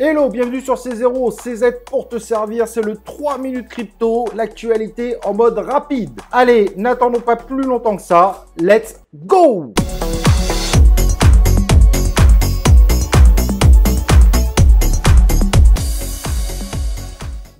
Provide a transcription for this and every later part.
Hello, bienvenue sur C0, CZ pour te servir, c'est le 3 minutes crypto, l'actualité en mode rapide. Allez, n'attendons pas plus longtemps que ça, let's go!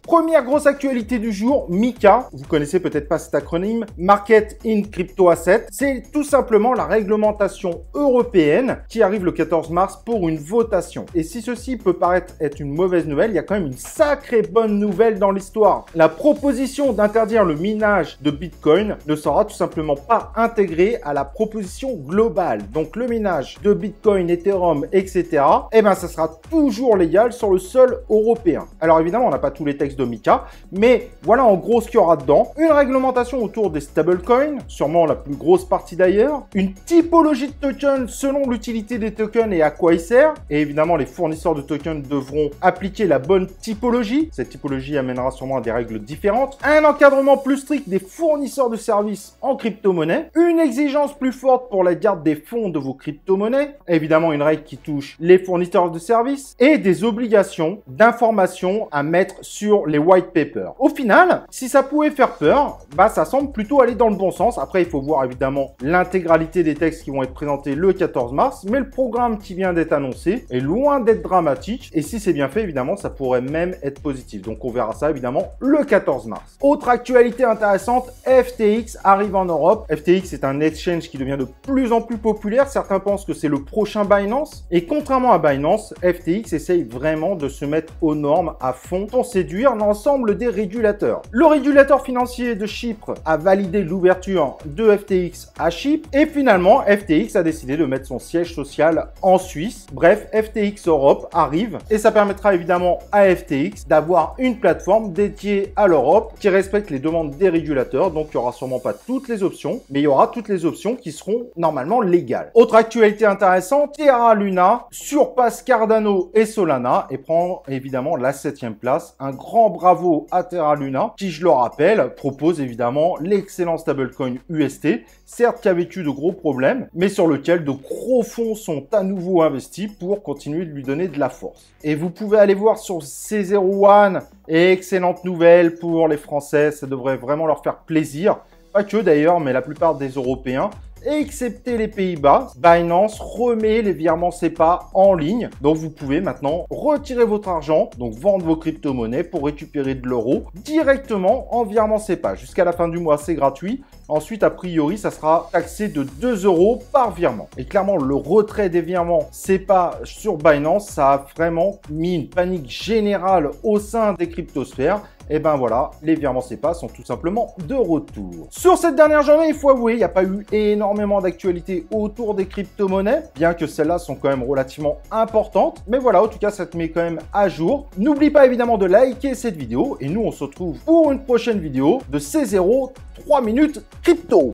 Première grosse actualité du jour, MiCA, vous connaissez peut-être pas cet acronyme, Market in Crypto Asset, c'est tout simplement la réglementation européenne qui arrive le 14 mars pour une votation. Et si ceci peut paraître être une mauvaise nouvelle, il y a quand même une sacrée bonne nouvelle dans l'histoire. La proposition d'interdire le minage de Bitcoin ne sera tout simplement pas intégrée à la proposition globale. Donc le minage de Bitcoin, Ethereum, etc., eh ben ça sera toujours légal sur le sol européen. Alors évidemment, on n'a pas tous les textes de MiCA, mais voilà en gros ce qu'il y aura dedans. Une réglementation autour des stablecoins, sûrement la plus grosse partie d'ailleurs. Une typologie de tokens selon l'utilité des tokens et à quoi ils servent. Et évidemment, les fournisseurs de tokens devront appliquer la bonne typologie. Cette typologie amènera sûrement à des règles différentes. Un encadrement plus strict des fournisseurs de services en crypto-monnaie. Une exigence plus forte pour la garde des fonds de vos crypto-monnaies. Évidemment, une règle qui touche les fournisseurs de services. Et des obligations d'information à mettre sur les white papers. Au final, si ça pouvait faire peur, bah ça semble plutôt aller dans le bon sens. Après, il faut voir évidemment l'intégralité des textes qui vont être présentés le 14 mars, mais le programme qui vient d'être annoncé est loin d'être dramatique. Et si c'est bien fait, évidemment, ça pourrait même être positif. Donc on verra ça évidemment le 14 mars. Autre actualité intéressante, FTX arrive en Europe. FTX est un exchange qui devient de plus en plus populaire. Certains pensent que c'est le prochain Binance. Et contrairement à Binance, FTX essaye vraiment de se mettre aux normes à fond pour séduire l'ensemble des régulateurs. Le régulateur financier de Chypre a validé l'ouverture de FTX à Chypre et finalement FTX a décidé de mettre son siège social en Suisse. Bref, FTX Europe arrive et ça permettra évidemment à FTX d'avoir une plateforme dédiée à l'Europe qui respecte les demandes des régulateurs. Donc il n'y aura sûrement pas toutes les options, mais il y aura toutes les options qui seront normalement légales. Autre actualité intéressante, Terra Luna surpasse Cardano et Solana et prend évidemment la 7e place. Un grand bravo à Terra Luna, qui, je le rappelle, propose évidemment l'excellent stablecoin UST, certes qui a vécu de gros problèmes, mais sur lequel de gros fonds sont à nouveau investis pour continuer de lui donner de la force. Et vous pouvez aller voir sur C01, excellente nouvelle pour les Français, ça devrait vraiment leur faire plaisir. Pas que d'ailleurs, mais la plupart des Européens. Excepté les Pays-Bas, Binance remet les virements SEPA en ligne. Donc vous pouvez maintenant retirer votre argent, donc vendre vos crypto-monnaies pour récupérer de l'euro directement en virement SEPA. Jusqu'à la fin du mois, c'est gratuit. Ensuite, a priori, ça sera taxé de 2 € par virement. Et clairement, le retrait des virements SEPA sur Binance, ça a vraiment mis une panique générale au sein des cryptosphères. Et ben voilà, les virements SEPA sont tout simplement de retour. Sur cette dernière journée, il faut avouer, il n'y a pas eu énormément d'actualités autour des crypto-monnaies, bien que celles-là sont quand même relativement importantes. Mais voilà, en tout cas, ça te met quand même à jour. N'oublie pas évidemment de liker cette vidéo et nous, on se retrouve pour une prochaine vidéo de C0 3 minutes crypto.